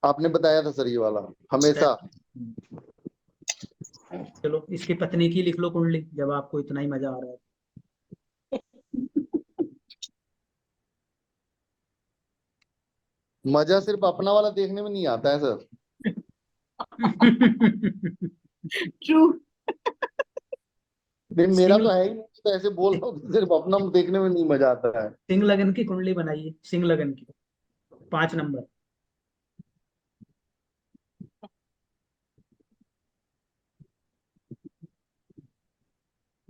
आपने बताया था सर ये वाला हमेशा। स्टेप। चलो इसकी पत्नी की लिख लो कुंडली, जब आपको इतना ही मजा आ रहा है। मजा सिर्फ अपना वाला देखने में नहीं आता है सर। ट्रू। नहीं मेरा सिंह तो है ही नहीं, तो ऐसे बोल रहा हूँ कि सिर्फ अपना देखने में नहीं मजा आता है। सिंह लगन की कुंडली बनाइए, सिंह लगन की, 5 नंबर।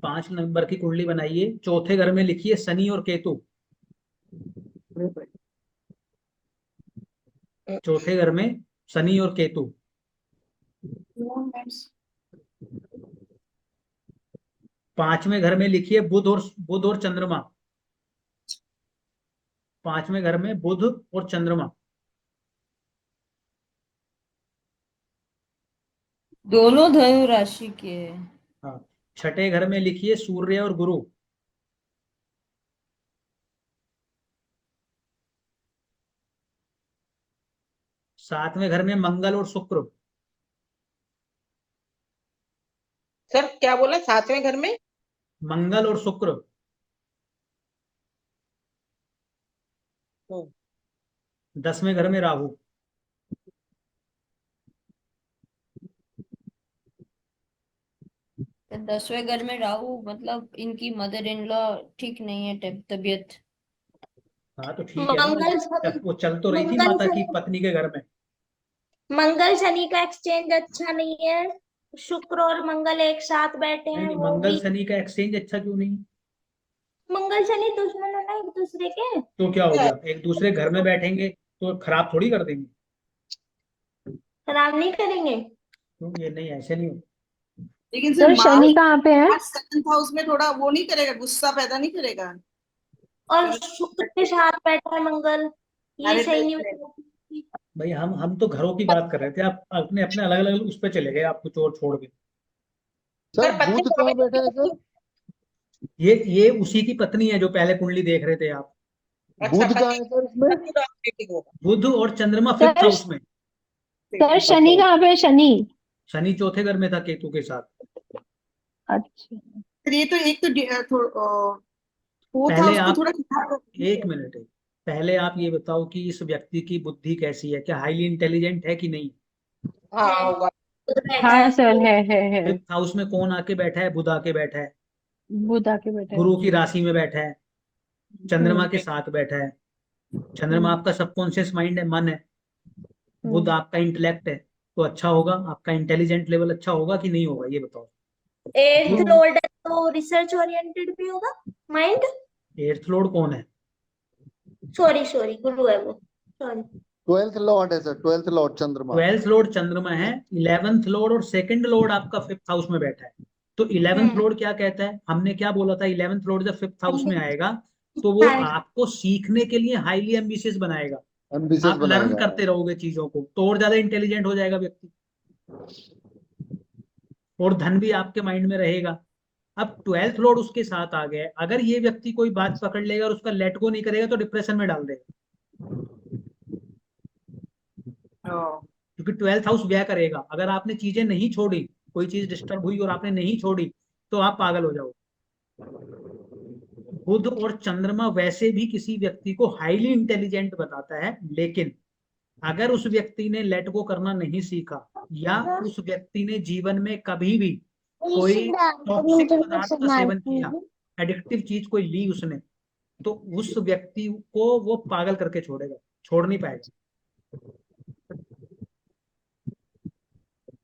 5 नंबर की कुंडली बनाइए, चौथे घर में लिखिए शनि और केतु। चौथे घर में शनि और केतु। 5वें घर में लिखिए बुध और चंद्रमा। 5वें घर में बुध और चंद्रमा। दोनों धनु राशि के हैं। हाँ। छठे घर में लिखिए सूर्य और गुरु। 7वें घर में मंगल और शुक्र। सर क्या बोला 7वें घर में? मंगल और शुक्र। हम्म, 10वें घर में राहु। तो 10वें घर में राहु, मतलब इनकी मदर इन लॉ ठीक नहीं है, तबीयत। हाँ तो ठीक है ना, मंगल शनि, वो चल तो रही थी मंगल माता की शनि, पत्नी के घर में। मंगल शनि का एक्सचेंज अच्छा नहीं है। शुक्र और मंगल एक साथ बैठे नहीं हैं नहीं, वो मंगल भी। शनि का एक्सचेंज अच्छा क्यों नहीं? मंगल शनि दुश्मन है ना एक दूसरे के। तो क्या हो गया, एक दूसरे घर में बैठेंगे तो खराब थोड़ी कर देंगे। खराब नहीं करेंगे। तो ये नहीं, ऐसे नहीं हो। लेकिन सर सर शनि कहाँ पे है? मार्च 7th हाउस में थोड़ा वो नहीं करेगा, गुस्सा पैदा नहीं करेगा? और शुक्र के साथ बैठा है मंगल, ये अरे सही नहीं नहीं करेगा। होगा। भाई हम तो घरों की बात कर रहे थे, आप अपने अपने अलग अलग उस पर चले गए, आप कुछ और छोड़ के। सर सर पत्नी बुध कहाँ बैठा है स्वामी। सर? ये उसी की पत्नी है जो पहले कुंडली देख रहे थे आप। अच्छा बुध कहाँ पति, है सर इसमें? पति डोमिनेटिंग होगा। बुध और चंद्रमा फिफ्थ सर हाउस में। सर शनि अच्छा। कहाँ पे है? शनि। शनि चौथे घर में था केतु के साथ। अच्छा। फिर ये तो एक तो फोर्थ पहले हाउस को आप थोड़ा खराब एक है। मिनट है, पहले आप ये बताओ कि इस व्यक्ति की बुद्धि कैसी है, क्या हाईली इंटेलिजेंट है कि नहीं? हाँ है, होगा। खुद बैठा हाँ है। सर, है। फिफ्थ हाउस में कौन आके बैठा है? बुध आके बैठा है। बुध आके बैठा है। गुरु की राशि में बैठा है। चंद्रमा हम्म। के साथ बैठा है। चंद्रमा हम्म। आपका सबकॉन्शियस माइंड है, मन है। बुध हम्म। आपका इंटेलेक्ट है। तो अच्छा होगा, आपका इंटेलिजेंट लेवल अच्छा होगा कि नहीं होगा, ये बताओ। एट्थ ये लॉर्ड है तो रिसर्च ओरिएंटेड भी होगा माइंड। एर्थ लॉर्ड कौन है? सॉरी सॉरी, गुरु है वो, सॉरी। 12th लॉर्ड है सर, 12th लॉर्ड चंद्रमा। 12th लॉर्ड चंद्रमा है। 11th लॉर्ड और सेकंड लॉर्ड आपका फिफ्थ हाउस में बैठा है। तो 11th हम्म। लॉर्ड क्या कहता है, हमने क्या बोला था, 11th लॉर्ड जब फिफ्थ हाउस में आएगा तो वो हाँ। आपको सीखने के लिए हाईली एम्बिशियस बनाएगा। एम्बिशियस आप लर्न बनाएगा। करते रहोगे चीजों को तो और ज्यादा इंटेलिजेंट हो जाएगा व्यक्ति। और धन भी आपके माइंड में रहेगा। अब 12th लॉर्ड उसके साथ आ गया है, अगर ये व्यक्ति कोई बात पकड़ लेगा और उसका लेट गो नहीं करेगा तो डिप्रेशन में डाल देगा। क्योंकि 12th हाउस व्यय करेगा, अगर आपने चीजें नहीं छोड़ी, कोई चीज डिस्टर्ब हुई और आपने नहीं छोड़ी तो आप पागल हो जाओगे। बुध और चंद्रमा वैसे भी किसी व्यक्ति को हाईली इंटेलिजेंट बताता है, लेकिन अगर उस व्यक्ति ने लेट गो करना नहीं सीखा, या उस व्यक्ति ने जीवन में कभी भी कोई टॉक्सिक पदार्थ का सेवन किया, एडिक्टिव चीज कोई ली उसने, तो उस व्यक्ति को वो पागल करके छोड़ेगा, छोड़ नहीं पाएगा।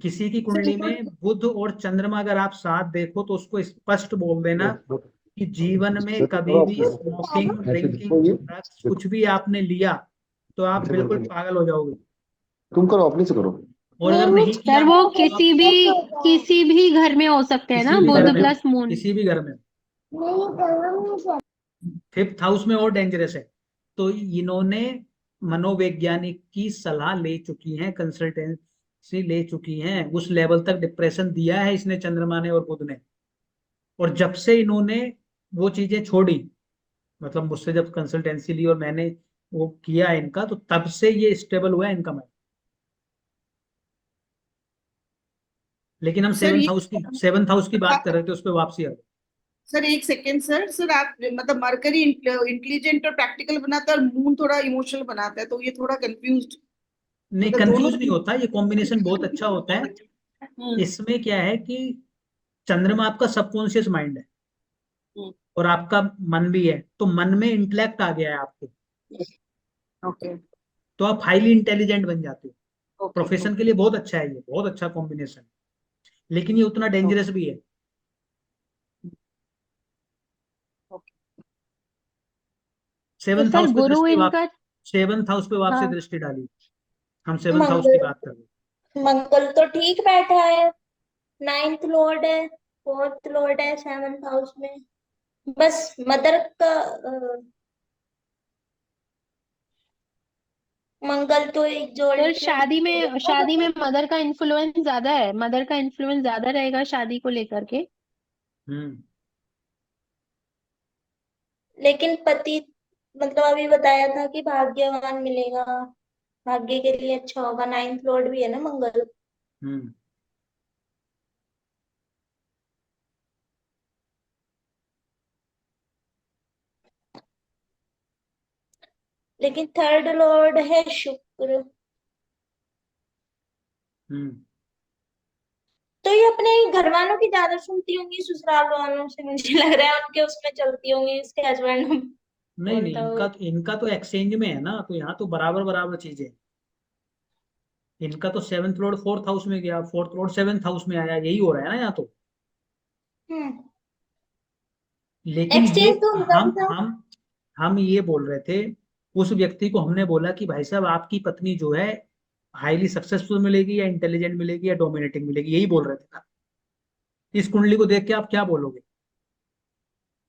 किसी की कुंडली में बुध और चंद्रमा अगर आप साथ देखो तो उसको स्पष्ट बोल देना कि जीवन में कभी भी स्मोकिंग, ड्रिंकिंग, ड्रग्स कुछ भी आपने लिया तो आप बिल्कुल पागल हो जाओगे। तुम करो, अपनी से करो। और अगर नहीं सर किया वो तो आप किसी भी घर में हो सकते हैं किसी ना, भी घर बुध में, प्लस मून। किसी भी घर में। फिफ्थ हाउस में और डेंजरस है। तो इन्होंने मनोवैज्ञानिक की सलाह ले चुकी हैं, कंसल्टेंसी ले चुकी हैं, उस लेवल तक डिप्रेशन दिया है इसने, चंद्रमा ने और बुध ने। और जब से इन्होंने वो चीजें छोड़ी, मतलब मुझसे जब कंसल्टेंसी ली और मैंने वो किया इनका, तो तब से ये स्टेबल हुआ है इनका माइंड। लेकिन हम सर ये सेवंथ हाउस की बात कर रहे थे, उस पर वापसी आ गए। सर एक सेकेंड सर सर आप मतलब मरकरी इंटेलिजेंट और प्रैक्टिकल बनाता है और मून थोड़ा इमोशनल बनाता है, तो ये थोड़ा कंफ्यूज्ड नहीं, मतलब दोनों। कंफ्यूज नहीं होता, ये कॉम्बिनेशन बहुत अच्छा होता है। इसमें क्या है कि चंद्रमा आपका सबकॉन्शियस माइंड है हम्म। और आपका मन भी है, तो मन में इंटेलेक्ट आ गया है आपको, ओके तो आप हाईली इंटेलिजेंट बन जाते हो। ओके प्रोफेशन के लिए बहुत अच्छा है, ये बहुत अच्छा कॉम्बिनेशन, लेकिन ये उतना डेंजरस भी है। तो सेवंथ सर हाउस पे गुरु दृष्टि इनका, सेवंथ हाउस पे वापसी हाँ, दृष्टि डाली, हम सेवंथ हाउस की मंगल बात कर रहे हैं। मंगल तो ठीक बैठा है, 9th लॉर्ड है, 4th लॉर्ड है 7th हाउस में। बस मदर का मंगल तो एक जोड़ी सर शादी में मदर का इन्फ्लुएंस ज्यादा है, मदर का इन्फ्लुएंस ज्यादा रहेगा शादी को लेकर के। हम्म। लेकिन पति मतलब अभी बताया था कि भाग्यवान मिलेगा, भाग्य के लिए अच्छा होगा, 9th लॉर्ड भी है ना मंगल। हम्म। लेकिन 3rd लॉर्ड है शुक्र। हम्म। तो ये अपने घर वालों की ज्यादा सुनती होंगी ससुराल वालों से, मुझे लग रहा है उनके उसमें चलती होंगी, इसके हस्बैंड नहीं नहीं, बोलता हो। इनका तो एक्सचेंज में है ना, तो यहाँ तो बराबर बराबर चीजें हैं। इनका तो सेवंथ लॉर्ड फोर्थ हाउस में गया, फोर्थ लॉर्ड सेवंथ हाउस में आया, यही हो रहा है ना यहाँ तो। हम्म। लेकिन ये एक्सचेंज तो होगा हम भी था। हम हम ये बोल रहे थे, उस व्यक्ति को हमने बोला कि भाई साहब आपकी पत्नी जो है हाईली सक्सेसफुल मिलेगी या इंटेलिजेंट मिलेगी या डोमिनेटिंग मिलेगी, यही बोल रहे थे ना। इस कुंडली को देख के आप क्या बोलोगे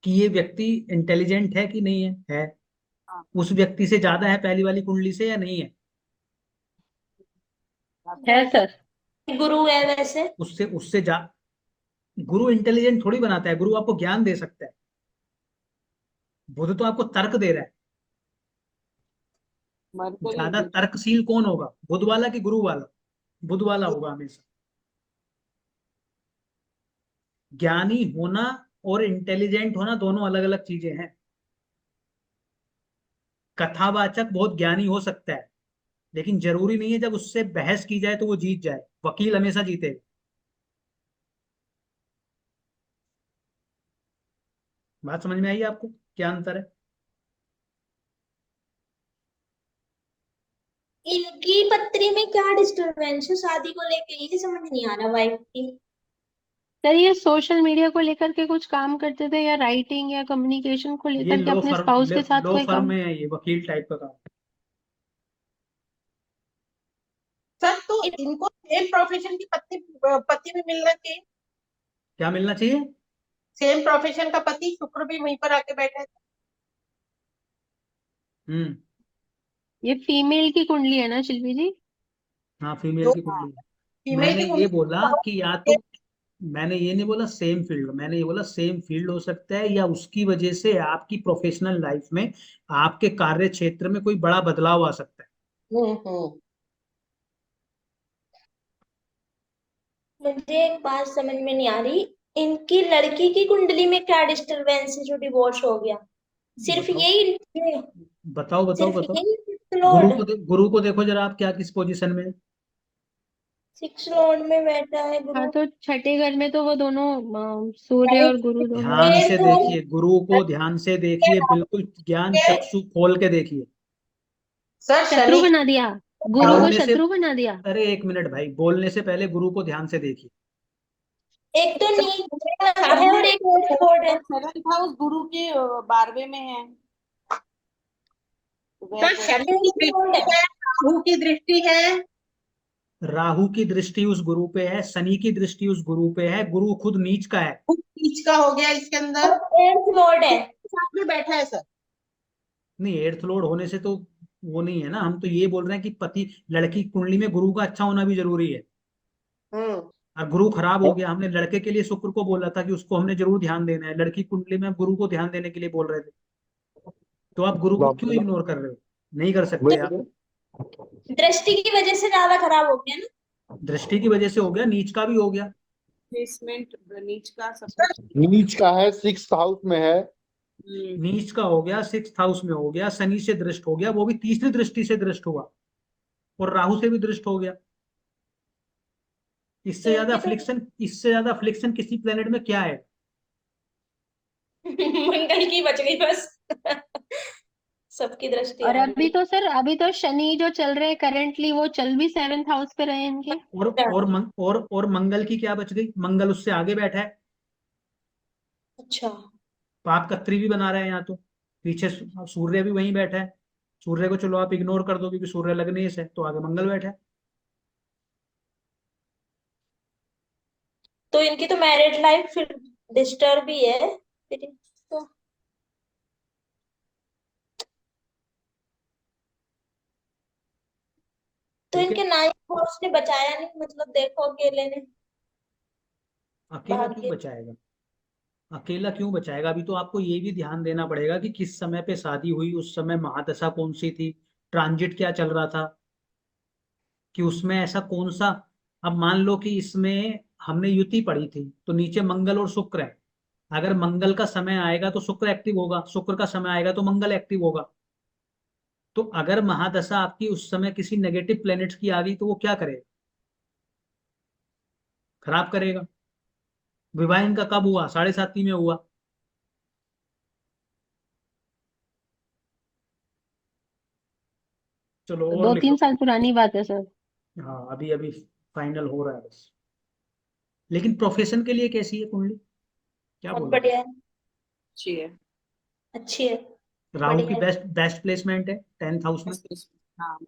कि ये व्यक्ति इंटेलिजेंट है कि नहीं है? उस व्यक्ति से ज्यादा है पहली वाली कुंडली से या नहीं है? है सर। गुरु है वैसे। उससे उससे जा गुरु इंटेलिजेंट थोड़ी बनाता है, गुरु आपको ज्ञान दे सकता है। बुध तो आपको तर्क दे रहा है। ज्यादा तर्कशील कौन होगा, बुध वाला कि गुरु वाला? बुध वाला होगा हमेशा। ज्ञानी होना और इंटेलिजेंट होना दोनों अलग अलग चीजें हैं। कथावाचक बहुत ज्ञानी हो सकता है, लेकिन जरूरी नहीं है जब उससे बहस की जाए तो वो जीत जाए। वकील हमेशा जीतेगा। बात समझ में आई आपको, क्या अंतर है? इनकी पत्री में क्या डिस्टरबेंस है शादी को लेके, ये समझ नहीं आ रहा वाइफ की। सर ये सोशल मीडिया को लेकर के कुछ काम करते थे, या राइटिंग या कम्युनिकेशन को ये लेकर के अपने स्पाउस के साथ लो कोई फर्म काम। में है, ये वकील टाइप का काम। सर तो इनको सेम प्रोफेशन की पति पति भी मिलना चाहिए। क्या मिलना चाहिए? सेम प्रोफेशन का पति, शुक्र भी वहीं पर आके बैठा है। हम्म। ये फीमेल की कुंडली है ना शिल्पी जी? हाँ, फीमेल जो की कुंडली है। फीमेल मैंने की ये कुंडली बोला कि या तो, मैंने ये नहीं बोला सेम फील्ड, मैंने ये बोला सेम फील्ड हो सकता है या उसकी वजह से आपकी प्रोफेशनल लाइफ में, आपके कार्य क्षेत्र में कोई बड़ा बदलाव आ सकता है। हम्म। मुझे एक बात समझ में नहीं आ रही, इनकी लड़की की कुंडली में क्या डिस्टरबेंस है जो डिवोर्स हो गया? सिर्फ बताओ यही है? बताओ बताओ सिर्फ बताओ। यही 6th लॉर्ड? गुरु को देखो जरा, आप क्या किस पोजीशन में है? 6th लॉर्ड में बैठा है हाँ गुरु। तो छठे घर में तो वो दोनों सूर्य और गुरु दोनों। ध्यान से 8th देखिए, गुरु को ध्यान से देखिए, बिल्कुल ज्ञान चक्षु खोल के देखिए। सर शत्रु शनि बना दिया, गुरु को बोलने से, शत्रु बना दिया। अरे एक मिनट भाई, बोलने से पहले गुरु को ध्यान से देखिए। एक तो नीच है और एक और 8th लॉर्ड है। 7th हाउस गुरु के 12वें में है। सर शनि की 8th लॉर्ड दृष्टि है। है, राहु की दृष्टि है। राहु की दृष्टि उस गुरु पे है, शनि की दृष्टि उस गुरु पे है, गुरु खुद नीच का है। बीच का हो गया इसके अंदर। और 8th लॉर्ड है। साथ में बैठा है सर। नहीं, एर्थ लॉर्ड होने से तो वो नहीं है ना, हम तो ये बोल रहे हैं कि पति, लड़की की कुंडली में गुरु का अच्छा होना भी जरूरी है। हम्म। और गुरु खराब हो गया, हमने लड़के के लिए शुक्र को बोला था कि उसको हमने जरूर ध्यान देना है, लड़की की कुंडली में हम गुरु को ध्यान देने के लिए बोल रहे थे। तो आप गुरु को क्यों इग्नोर कर रहे हो? नहीं कर सकते आप। दृष्टि की वजह से ज्यादा खराब हो गया ना। दृष्टि की वजह से हो गया, नीच का भी हो गया। प्लेसमेंट नीच का सब सर कुछ। नीच का है, 6th हाउस में है। नीच का हो गया, 6th हाउस में हो गया, शनि से दृष्ट हो गया, वो भी तीसरी दृष्टि से दृष्ट हुआ, और राहु से भी दृष्ट हो गया। इससे तो ज्यादा इनकी तो अफ्लिक्शन, इससे ज्यादा अफ्लिक्शन किसी प्लेनेट में क्या है? मंगल की बच गई बस। सबकी दृष्टि और आ अभी गई। तो सर, अभी तो शनि जो चल रहे हैं करेंटली, वो चल भी 7th हाउस पे रहे इनके। और मंगल की क्या बच गई? मंगल उससे आगे बैठा है, अच्छा। पाप कत्री भी बना रहा है यहाँ तो। पीछे सूर्य भी वहीं बैठा है। सूर्य को चलो आप इग्नोर कर दो क्योंकि सूर्य लग्नेश है, तो आगे मंगल बैठा है। तो इनकी तो मैरिड लाइफ फिर डिस्टर्ब भी है फिर तो। तो ठीक है। इनके 9th हाउस ने बचाया नहीं, मतलब देखो अकेले ने अकेला क्यों भाग्य। बचाएगा? अकेला क्यों बचाएगा? अभी तो आपको ये भी ध्यान देना पड़ेगा कि किस समय पे शादी हुई, उस समय महादशा कौन सी थी, ट्रांजिट क्या चल रहा था, कि उसमें ऐसा कौन सा। अब मान लो कि इसमें हमने युति पढ़ी थी, तो नीचे मंगल और शुक्र है। अगर मंगल का समय आएगा तो शुक्र एक्टिव होगा, शुक्र का समय आएगा तो मंगल एक्टिव होगा। तो अगर महादशा आपकी उस समय किसी नेगेटिव प्लेनेट्स की आ गई तो वो क्या करेगा? खराब करेगा। विवाह इनका कब हुआ? 7.5 में हुआ। चलो और दो लिख तीन लो। साल पुरानी बात है सर। हाँ, अभी अभी फाइनल हो रहा है बस। लेकिन प्रोफेशन के लिए कैसी है कुंडली? क्या बहुत बोलोगे? बढ़िया है। अच्छी है। अच्छी है। राहु की बढ़िया है। बेस्ट बेस्ट प्लेसमेंट है 10th हाउस में। हाँ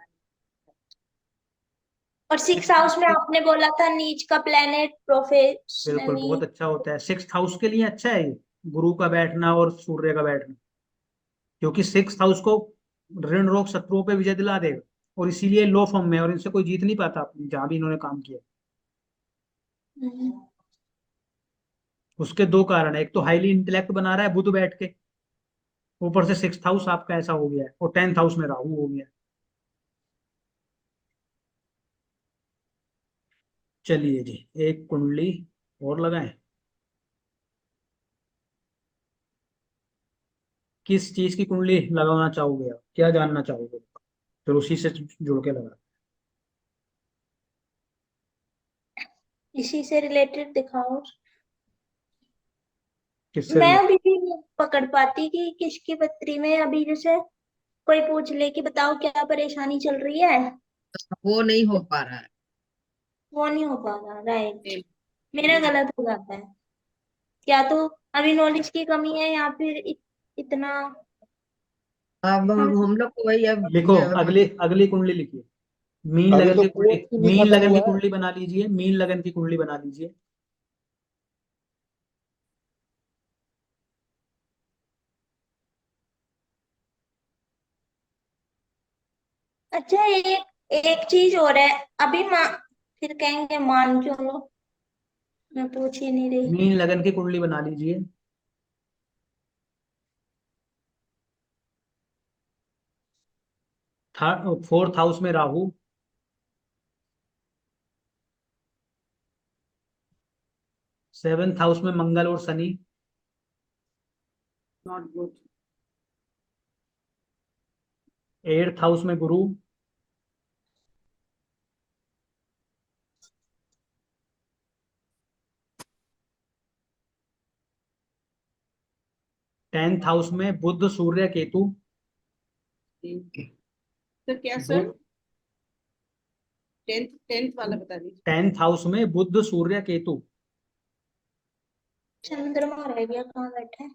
और 6th हाउस में आपने बोला था नीच का प्लेनेट बिल्कुल, प्रोफेशनली। बहुत अच्छा होता है। 6th हाउस के लिए अच्छा है ये, गुरु का बैठना और सूर्य का बैठना, क्योंकि 6th हाउस को ऋण रोग शत्रुओं पे विजय दिला देगा। और इसीलिए लो फॉर्म में है, और इनसे कोई जीत नहीं पाता जहां भी इन्होंने काम किया। उसके दो कारण है, एक तो हाईली इंटेलेक्ट बना रहा है बुध बैठ के, ऊपर से 6th हाउस आपका ऐसा हो गया है, और 10th हाउस में राहु हो गया है। चलिए जी, एक कुंडली और लगाएं। किस चीज की कुंडली लगाना चाहोगे आप? क्या जानना चाहोगे? फिर उसी से जुड़ के लगा। इसी से रिलेटेड दिखाओ। किससे मैं रिलेटेड? अभी भी नहीं पकड़ पाती कि किसकी पत्री में, अभी जैसे कोई पूछ ले कि बताओ क्या परेशानी चल रही है, वो नहीं हो पा रहा है। वो नहीं हो पा रहा। राइट। सेम। मेरा गलत हो जाता है। या तो अभी नॉलेज की कमी है या फिर इतना अब हम। हम लोग को वही अब लिखो, अगली अगली कुंडली लिखिए। मीन अभी लगन तो की कुंडली, कोर्स भी मीन खत्म लगन की हुआ है। कुंडली बना लीजिए, मीन लगन की कुंडली बना लीजिए। अच्छा, एक एक चीज और है। अभी माँ फिर कहेंगे मान क्यों लो, मैं पूछ ही नहीं रही। मीन लगन की कुंडली बना लीजिए। 4th हाउस में राहु, 7th हाउस में मंगल और Shani, not good. 8th house में गुरु, 10th हाउस में बुध सूर्य केतु। सर क्या सर? 10th वाला बता दीजिए। 10th हाउस में बुध सूर्य केतु। चंद्रमा रह गया, कहाँ बैठा है?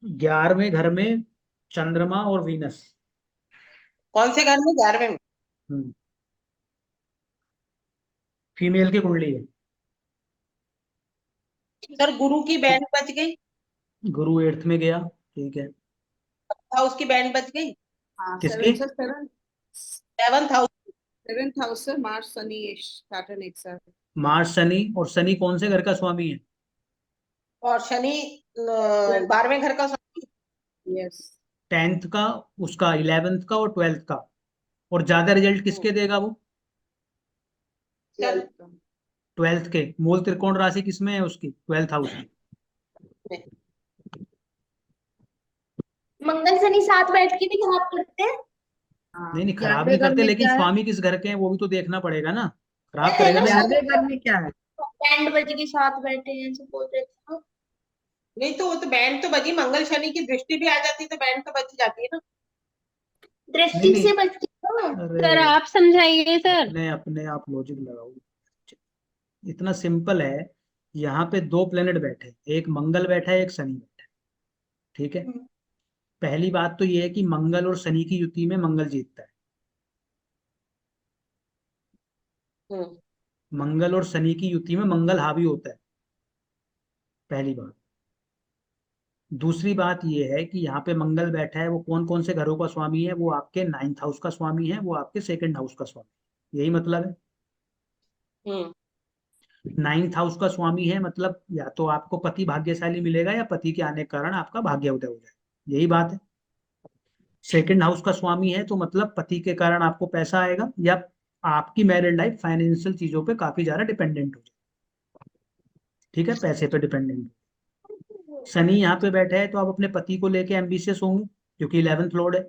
11वें घर में चंद्रमा और वीनस। कौन से घर में? 11वें में। फीमेल की कुंडली है। सर गुरु की बैंड बच गई। गुरु 8th में गया, ठीक है। हाउस की बैंड बच गई। हाँ किसकी? 7th house. 7th house sir, मार्च शनि सैटर्न एक साथ। मार्च शनि, और शनि कौन से घर का स्वामी है? और शनि 12वें घर का स्वामी। यस। 10th का, उसका 11th का और 12th का। और ज्यादा रिजल्ट किसके देगा वो? 12th का। 12th के मूल त्रिकोण राशि किसमें है उसकी, 12th हाउस में। मंगल शनि साथ बैठ के भी खराब करते हैं। नहीं नहीं, खराब ग्यारहवें नहीं घर करते, में लेकिन क्या है? स्वामी किस घर के हैं वो भी तो देखना पड़ेगा ना, खराब है करेगा ना, ना। 11वें घर में क्या है? बैंड बज के साथ बैठे हैं ऐसे बोल रहे थे ना। नहीं तो वो तो बैंड तो बजी, मंगल शनि की दृष्टि भी आ जाती तो बैंड तो बज जाती है ना। दृष्टि नहीं से बचती है ना। अरे सर आप समझाइए सर। अपने अपने आप लॉजिक लगाओ, इतना सिंपल है। यहाँ पे दो प्लेनेट बैठे, एक मंगल बैठा है एक शनि बैठा है, ठीक है। हम्म। पहली बात तो ये है कि मंगल और शनि की युति में मंगल जीतता है। मंगल और शनि की युति में मंगल हावी होता है, पहली बात। दूसरी बात ये है कि यहाँ पे मंगल बैठा है, वो कौन कौन से घरों का स्वामी है, वो आपके 9th हाउस का स्वामी है, वो आपके 2nd हाउस का स्वामी है, यही मतलब है। 9th हाउस का स्वामी है मतलब या तो आपको पति भाग्यशाली मिलेगा या पति के आने के कारण आपका भाग्य उदय हो जाएगा, यही बात है। 2nd हाउस का स्वामी है तो मतलब पति के कारण आपको पैसा आएगा या आपकी मैरिड लाइफ फाइनेंशियल चीजों पे काफी ज्यादा डिपेंडेंट हो जाए, ठीक है, पैसे पे डिपेंडेंट। शनि यहाँ पे बैठा है तो आप अपने पति को लेके एम्बिशियस होंगे क्योंकि 11th लॉर्ड है।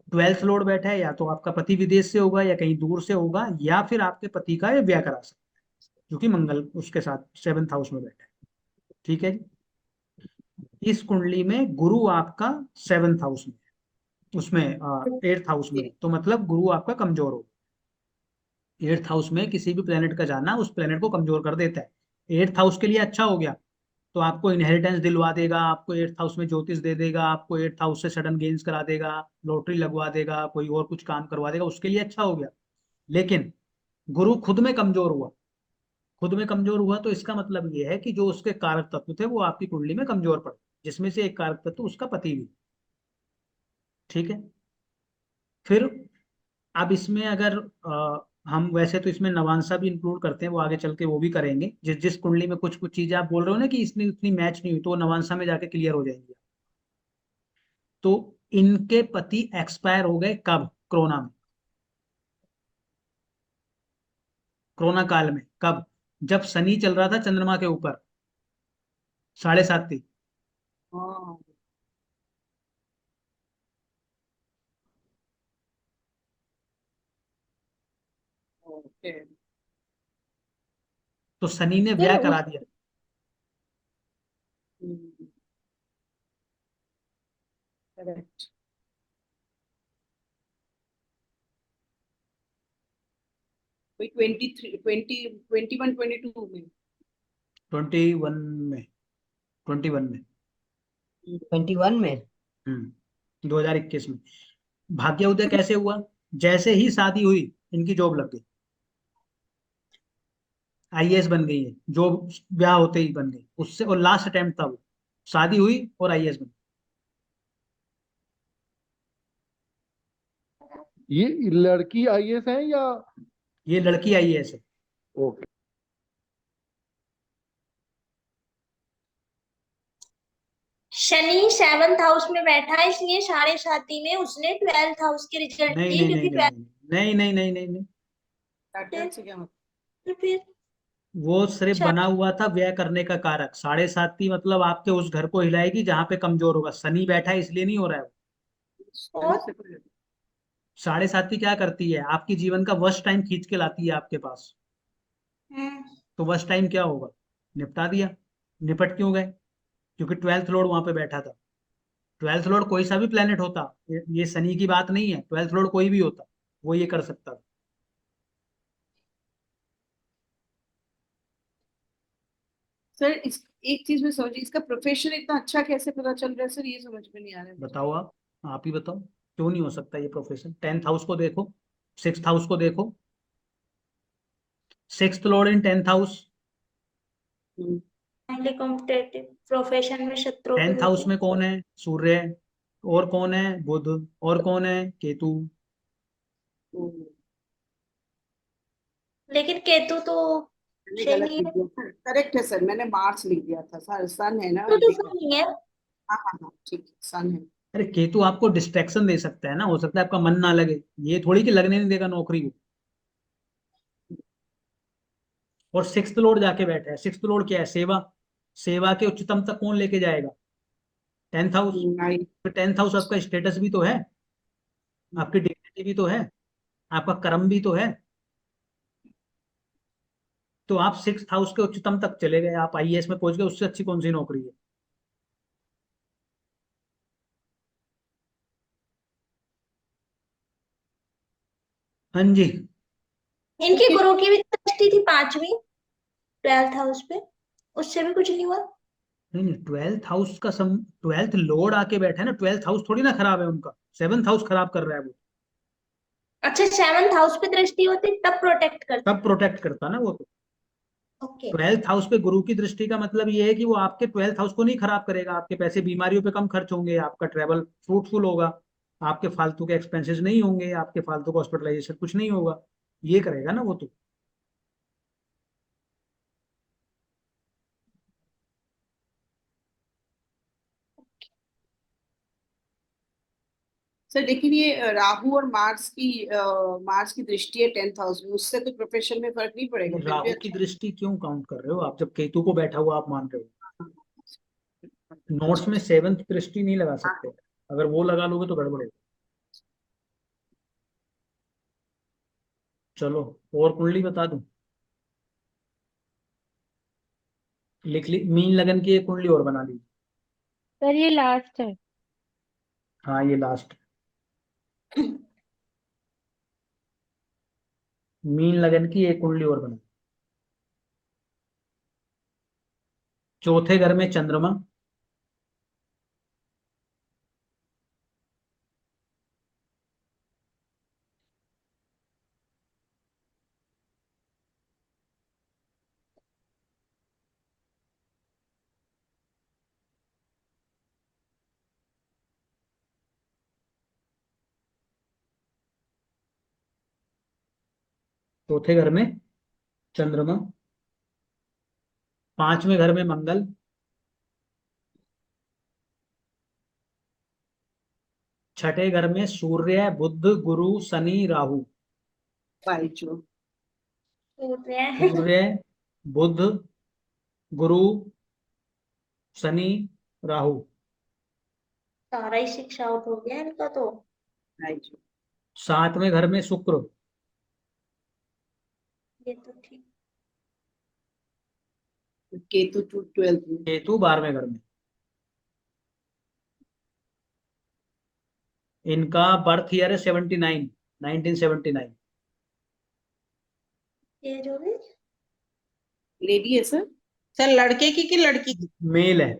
12th लॉर्ड बैठा है, या तो आपका पति विदेश से होगा या कहीं दूर से होगा, या फिर आपके पति का ब्याह करा सकता है क्योंकि मंगल उसके साथ 7th हाउस में बैठा है, ठीक है जी। इस कुंडली में गुरु आपका 7th हाउस में, उसमें 8th हाउस में, तो मतलब गुरु आपका कमजोर हो। 8th हाउस में किसी भी प्लेनेट का जाना उस प्लेनेट को कमजोर कर देता है। 8th हाउस के लिए अच्छा हो गया तो आपको इनहेरिटेंस दिलवा देगा, आपको 8th हाउस में ज्योतिष दे देगा, आपको 8th हाउस से सडन गेन्स करा देगा, लॉटरी लगवा देगा, कोई और कुछ काम करवा देगा, उसके लिए अच्छा हो गया। लेकिन गुरु खुद में कमजोर हुआ, खुद में कमजोर हुआ तो इसका मतलब ये है कि जो उसके कारक तत्व थे वो आपकी कुंडली में कमजोर पड़े, जिसमें से एक कारक तत्व उसका पति भी, ठीक है। फिर अब इसमें अगर हम वैसे तो इसमें नवांशा भी इंक्लूड करते हैं, वो आगे चल के वो भी करेंगे। जिस जिस कुंडली में कुछ कुछ चीजें आप बोल रहे हो ना कि इसमें उतनी मैच नहीं हुई तो वो नवांशा में जाके क्लियर हो जाएंगी। तो इनके पति एक्सपायर हो गए कब, कोरोना में, कोरोना काल में। कब? जब शनि चल रहा था चंद्रमा के ऊपर 7.5। तो शनि ने फिर ब्याह करा दिया। करेक्ट। कोई 23 21 22 में 21 में 21 में 21 में 2021 में भाग्य उदय कैसे हुआ? जैसे ही शादी हुई इनकी जॉब लग गई, आईएएस बन गई है, जॉब ब्याह होते ही बन गई उससे, और लास्ट अटेम्प्ट था वो, शादी हुई और आईएएस बन गई। ये लड़की आईएएस है या? ये लड़की आईएएस है। ओके। शनि 7th हाउस में बैठा है इसलिए 7.5 में उसने 12th हाउस के रिजल्ट नहीं दिए नहीं क्योंकि नहीं नहीं नहीं नहीं नहीं नहीं, से क्या मतलब? तो फिर वो सिर्फ अच्छा। बना हुआ था व्यय करने का कारक। 7.5 मतलब आपके उस घर को हिलाएगी जहां पे कमजोर होगा। शनि बैठा है इसलिए नहीं हो रहा है। और 7.5 क्या करती है, आपकी जीवन का वर्स्ट टाइम खींच के लाती है आपके पास। तो वर्स्ट टाइम क्या होगा, निपटा दिया। निपट क्यों गए? क्योंकि 12th लॉर्ड वहां पे बैठा था। 12th लॉर्ड कोई सा भी प्लेनेट होता, ये शनि की बात नहीं है, 12th लॉर्ड कोई भी होता वो ये कर सकता था। सर इस एक चीज में समझिए, इसका प्रोफेशन इतना अच्छा कैसे पता चल रहा है सर, ये समझ में नहीं आ रहा है मुझे। बताओ आप ही बताओ क्यों नहीं हो सकता ये प्रोफेशन। 10th हाउस को देखो, 6th हाउस को देखो, 6th लॉर्ड इन 10th हाउस। पहले कॉम्पिटेटिव प्रोफेशन में शत्रु भी 10th हाउस होते में कौन है? सूर्य। और कौन है? बुध। और कौन है? केतु। लेकिन केतु तो मैंने गलत शनि लिख दिया सर, करेक्ट है सर, मैंने मार्च लिख दिया था सर, सन है ना। तो शनि है। हाँ हाँ हाँ ठीक है, सन है। अरे केतु आपको डिस्ट्रैक्शन दे सकता है ना, हो सकता है आपका मन ना लगे, ये थोड़ी कि लगने नहीं देगा नौकरी को। और सिक्स्थ लॉर्ड जाके बैठा है। सिक्स्थ लॉर्ड क्या है? सेवा। सेवा के उच्चतम तक कौन लेके जाएगा? 10th house. Nine. 10th house आपका स्टेटस भी तो है, आपकी डिग्निटी भी तो है, आपका कर्म भी तो है। तो आप 6th हाउस के उच्चतम तक चले गए, आप आईएएस में पहुंच गए, उससे अच्छी कौन सी नौकरी है? हाँ जी। इनकी गुरु की भी दृष्टि थी 5वीं 12th हाउस पे, उससे भी कुछ नहीं हुआ। नहीं नहीं, 12th हाउस का 12th लॉर्ड आके बैठा है ना, 12th हाउस थोड़ी ना खराब है उनका, 7th हाउस खराब कर रहा है वो। अच्छा 7th हाउस पे दृष्टि होती तब प्रोटेक्ट करता। तब प्रोटेक्ट करता ना वो तो। ओके। 12th हाउस पे गुरु की दृष्टि का मतलब ये है कि वो आपके 12th हाउस को नहीं खराब करेगा, आपके पैसे बीमारियों पे कम खर्च होंगे, आपका ट्रेवल फ्रूटफुल होगा, आपके फालतू के एक्सपेंसेस नहीं होंगे, आपके फालतू का हॉस्पिटलाइजेशन कुछ नहीं होगा, ये करेगा ना वो तो। सर लेकिन ये राहु और मार्स की दृष्टि है 10th हाउस में, उससे तो प्रोफेशन में फर्क नहीं पड़ेगा, फिर भी राहु की अच्छा। दृष्टि क्यों काउंट कर रहे हो आप, जब केतु को बैठा हुआ आप मान रहे हो? नोट्स में 7th दृष्टि नहीं लगा सकते, अगर वो लगा लोगे तो गड़बड़ होगा। चलो और कुंडली बता दूं? लिख ली, मीन लगन की एक कुंडली और बना ली। सर ये लास्ट है। हाँ ये लास्ट। मीन लगन की एक कुंडली और बना। चौथे घर में चंद्रमा, चौथे घर में चंद्रमा, 5वें घर में मंगल, छठे घर में सूर्य बुध गुरु शनि राहु। बाईचो। सूर्य बुध गुरु शनि राहु। सारा ही शिक्षा आउट हो गया इनका तो। बाईचो। 7वें घर में शुक्र, ये तो ठीक। केतु 12th में। केतु 12वें घर में। इनका बर्थ ईयर है 79, 1979। ये जो भी लेडी है सर। सर लड़के की कि लड़की की? मेल है।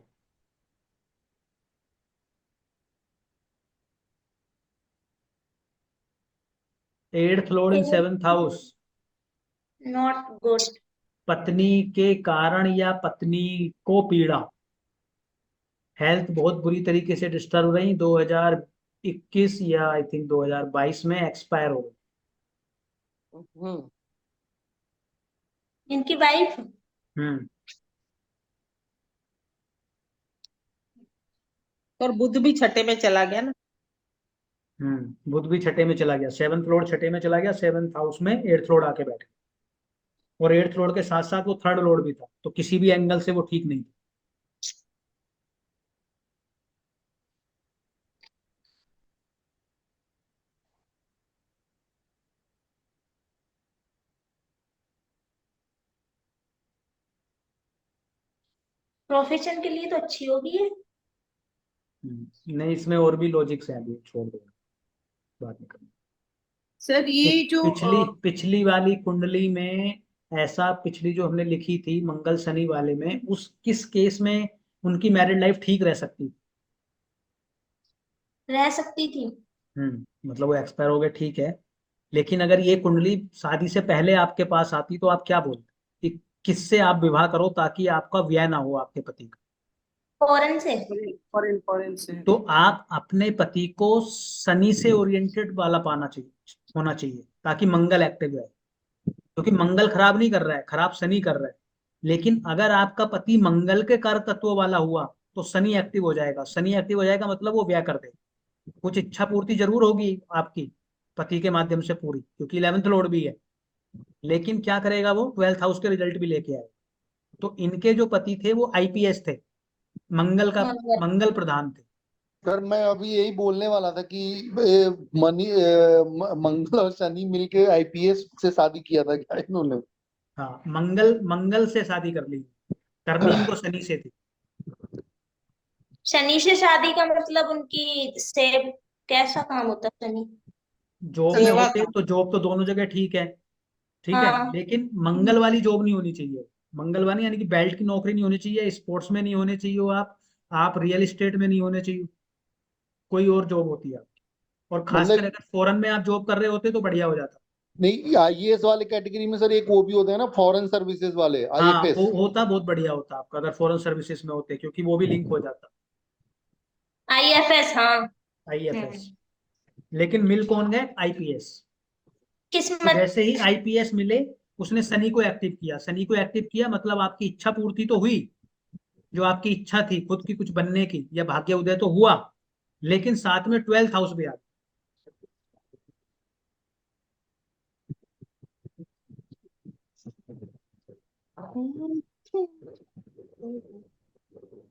Eighth Lord in 7th house. Not good. पत्नी के कारण या पत्नी को पीड़ा, हेल्थ बहुत बुरी तरीके से डिस्टर्ब रही, 2021 या आई थिंक 2022 में एक्सपायर हो गई। इनकी वाइफ हम्म। और बुध भी छठे में चला गया ना। बुध भी छठे में चला गया, 7th लॉर्ड छठे में चला गया, 7th हाउस में 8th लॉर्ड आके बैठे, और 8th लॉर्ड के साथ साथ वो 3rd लॉर्ड भी था, तो किसी भी एंगल से वो ठीक नहीं था। प्रोफेशन के लिए तो अच्छी होगी है। नहीं इसमें और भी लॉजिक्स हैं, अभी छोड़ दो, बात नहीं करनी। सर ये जो पिछली पिछली वाली कुंडली में ऐसा, पिछली जो हमने लिखी थी मंगल शनि वाले में, उस किस केस में उनकी मैरिड लाइफ ठीक रह सकती? रह सकती थी। मतलब वो एक्सपायर हो गए ठीक है, लेकिन अगर ये कुंडली शादी से पहले आपके पास आती तो आप क्या बोलते कि किससे आप विवाह करो ताकि आपका व्यय ना हो आपके पति का? फॉरेन से। फॉरेन से। तो आप अपने पति को शनि से ओरिएंटेड वाला पाना चाहिए, होना चाहिए, ताकि मंगल एक्टिव रहे, क्योंकि मंगल खराब नहीं कर रहा है, खराब शनि कर रहा है। लेकिन अगर आपका पति मंगल के कारक तत्व वाला हुआ तो शनि एक्टिव हो जाएगा, शनि एक्टिव हो जाएगा मतलब वो व्यय कर देगा, कुछ इच्छा पूर्ति जरूर होगी आपकी पति के माध्यम से पूरी, क्योंकि 11th लॉर्ड भी है, लेकिन क्या करेगा वो 12th हाउस के रिजल्ट भी लेके आए। तो इनके जो पति थे वो आईपीएस थे, मंगल प्रधान थे। सर मैं अभी यही बोलने वाला था कि मंगल और शनि मिलके आईपीएस से शादी किया था क्या इन्होंने? हाँ, मंगल से शादी कर ली, करनी इनको शनि से थी। शनि से शादी का मतलब उनकी से कैसा काम होता है शनि? जॉब में सेवा होते का। तो जॉब तो दोनों जगह ठीक है, ठीक है, हाँ। लेकिन मंगल वाली जॉब नहीं होनी चाहिए। मंगल वाली यानी कि बेल्ट की नौकरी नहीं होनी चाहिए, स्पोर्ट्स में नहीं होने चाहिए हो आप रियल एस्टेट में नहीं होने चाहिए, कोई और जॉब होती है आपकी। और खासकर मतलब अगर फॉरेन में आप जॉब कर रहे होते तो बढ़िया हो जाता। नहीं, आईएएस वाले कैटेगरी में सर एक वो भी होते हैं ना, फॉरेन सर्विसेज वाले, हाँ, आईएफएस। वो होता बहुत बढ़िया होता आपका अगर फॉरेन सर्विसेज में होते, क्योंकि वो भी लिंक हो जाता आईएफएस, हाँ। आईएफएस। लेकिन मिल कौन गए? आईपीएस। तो किस्मत। जैसे ही आईपीएस मिले, उसने शनि को एक्टिव किया। शनि को एक्टिव किया मतलब आपकी इच्छा पूर्ति तो हुई, जो आपकी इच्छा थी खुद की कुछ बनने की या भाग्य उदय तो हुआ, लेकिन साथ में 12th हाउस भी आ गया।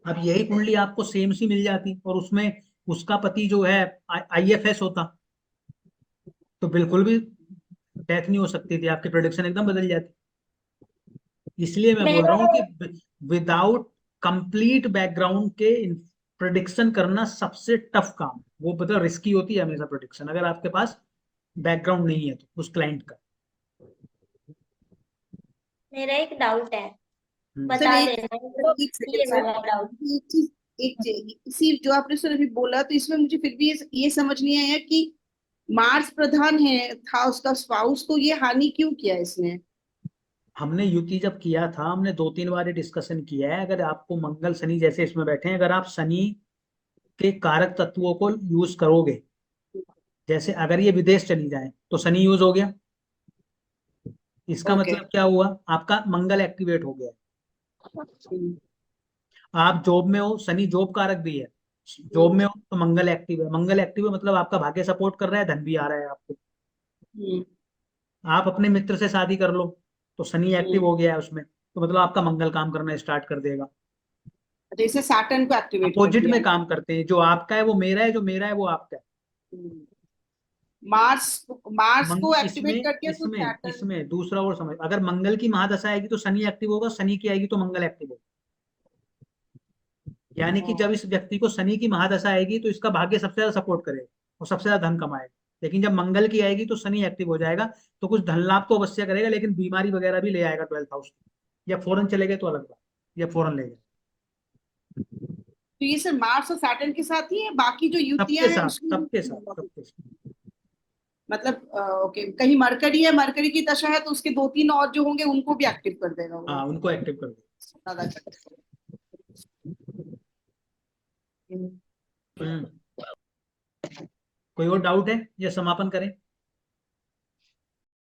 अब यही कुंडली आपको सेम सी मिल जाती और उसमें उसका पति जो है आईएफएस होता, तो बिल्कुल भी डेथ नहीं हो सकती थी, आपकी प्रोडिक्शन एकदम बदल जाती। इसलिए मैं बोल रहा मेरा हूँ कि विदाउट कंप्लीट बैकग्राउंड के प्रोडिक्शन करना सबसे टफ काम है। वो मतलब रिस्की होती है हमेशा प्रोडिक्शन, अगर आपके पास बैकग्राउंड नहीं है तो उस क्लाइंट का। मेरा एक डाउट है, हम्म। सर बता एक देना एक ये सेकंड वाला सर, डाउट। एक चीज, इसी जो आपने सर अभी बोला, तो इसमें मुझे फिर भी ये समझ नहीं आया कि मार्स प्रधान है था उसका स्पाउस, तो ये हानि क्यों किया इसने? हमने युति जब किया था, हमने 2-3 बार डिस्कशन किया है। अगर आपको मंगल शनि जैसे इसमें बैठे हैं, अगर आप शनि के कारक तत्वों को यूज करोगे, जैसे अगर ये विदेश चली जाए तो शनि यूज हो गया, इसका ओके। मतलब क्या हुआ? आपका मंगल एक्टिवेट हो गया। आप जॉब में हो, शनि जॉब कारक भी है, जॉब में हो तो मंगल एक्टिव है। मंगल एक्टिव है मतलब आपका भाग्य सपोर्ट कर रहा है, धन भी आ रहा है आपको। आप अपने मित्र से शादी कर लो तो शनि एक्टिव हो गया है उसमें, तो मतलब आपका मंगल काम करना स्टार्ट कर देगा। जैसे सैटर्न को एक्टिवेट कर अपोजिट दिया। में काम करते हैं, जो आपका है वो मेरा है, जो मेरा है वो आपका है। मार्स मार्स को इसमें एक्टिवेट कर दिया तो इसमें सैटर्न। इसमें दूसरा और समझ, अगर मंगल की महादशा आएगी तो शनि एक्टिव होगा, शनि की आएगी तो मंगल एक्टिव होगा। यानी कि जब इस व्यक्ति को शनि की महादशा आएगी तो इसका भाग्य सबसे ज्यादा सपोर्ट करेगा और सबसे ज्यादा धन कमाएगा। लेकिन जब मंगल की आएगी तो शनि एक्टिव हो जाएगा, तो कुछ धन लाभ तो अवश्य करेगा, लेकिन बीमारी वगैरह भी ले आएगा 12th हाउस, या फॉरेन चले गए तो अलग बात, या फॉरेन ले गए। तो ये सर मार्स और सैटर्न के साथ ही है, बाकी जो सबके युतियां हैं साथ उसमें सबके साथ सबके साथ। मतलब ओके, कहीं मरकरी है, मरकरी की दशा है तो उसके 2-3 और जो होंगे उनको भी एक्टिव कर देगा वो। हाँ, उनको एक्टिव कर दो। ज्यादा कर कोई और डाउट है या समापन करें?